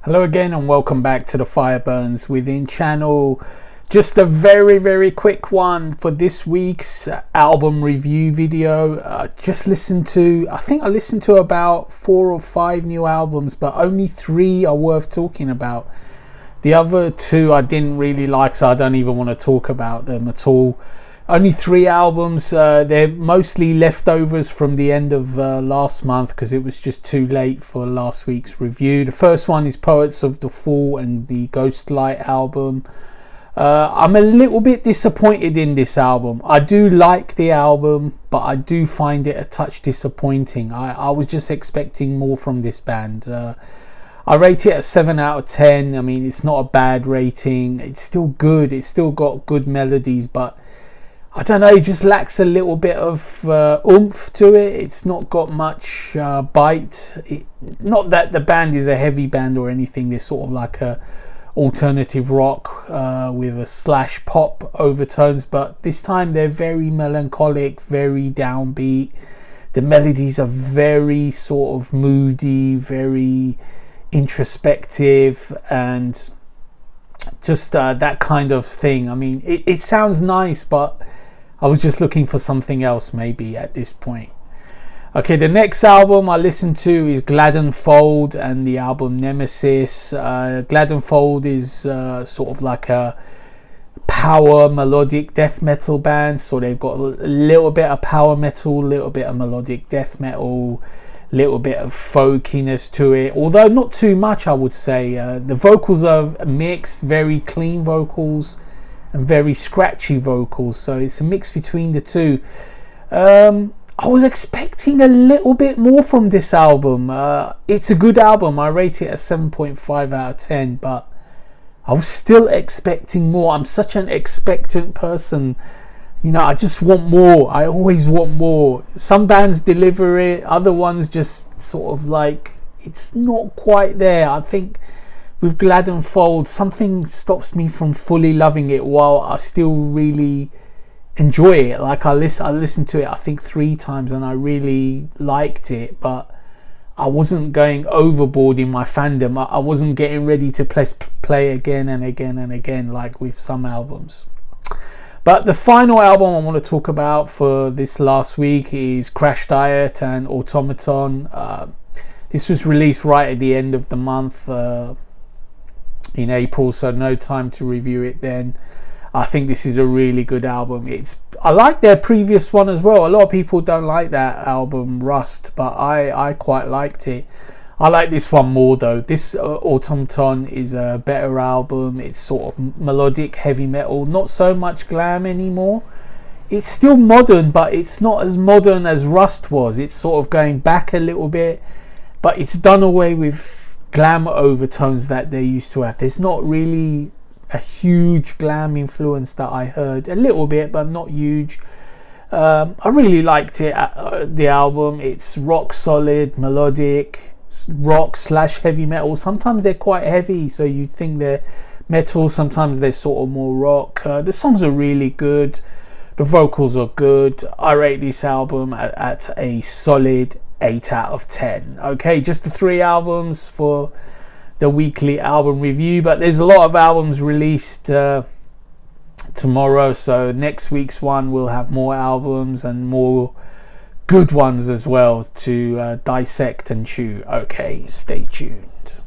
Hello again and welcome back to the Fire Burns Within channel. Just a very quick one for this week's album review video. I listened to about 4 or 5 new albums, but only 3 are worth talking about. The other 2 I didn't really like, so I don't even want to talk about them at all. Only 3 albums. They're mostly leftovers from the end of last month because it was just too late for last week's review. The first one is Poets of the Fall and the Ghostlight album. I'm a little bit disappointed in this album. I do like the album, but I do find it a touch disappointing. I was just expecting more from this band. I rate it a 7 out of 10. I mean, it's not a bad rating. It's still good. It's still got good melodies, but I don't know, it just lacks a little bit of oomph to it. It's not got much bite. Not that the band is a heavy band or anything. They're sort of like a alternative rock with a slash pop overtones, but this time they're very melancholic, very downbeat. The melodies are very sort of moody, very introspective, and just that kind of thing. I mean, it sounds nice, but I was just looking for something else maybe at this point. Okay, the next album I listened to is Gladdenfold and the album Nemesis. Gladdenfold is sort of like a power melodic death metal band. So they've got a little bit of power metal, a little bit of melodic death metal, a little bit of folkiness to it. Although not too much, I would say. The vocals are mixed, very clean vocals and very scratchy vocals, so it's a mix between the two. I was expecting a little bit more from this album. It's a good album. I rate it a 7.5 out of 10, but I was still expecting more. I'm such an expectant person. You know, I just want more. I always want more. Some bands deliver it, other ones just sort of like, it's not quite there. I think with Gladdenfold, something stops me from fully loving it while I still really enjoy it. Like I listened to it I think 3 times and I really liked it, but I wasn't going overboard in my fandom. I wasn't getting ready to play again and again and again like with some albums. But the final album I want to talk about for this last week is Crash Diet and Automaton. This was released right at the end of the month, in April, so no time to review it then. I think this is a really good album. I like their previous one as well. A lot of people don't like that album, Rust, but I quite liked it. I like this one more though. This Automaton is a better album. It's sort of melodic heavy metal, not so much glam anymore. It's still modern, but it's not as modern as Rust was. It's sort of going back a little bit, but it's done away with glam overtones that they used to have. There's not really a huge glam influence that I heard. A little bit, but not huge. I really liked it, the album. It's rock solid, melodic, rock / heavy metal. Sometimes they're quite heavy, so you think they're metal. Sometimes they're sort of more rock. The songs are really good. The vocals are good. I rate this album at a solid 8 out of 10. Okay, just the 3 albums for the weekly album review, but there's a lot of albums released tomorrow, so next week's one will have more albums and more good ones as well to dissect and chew. Okay, stay tuned.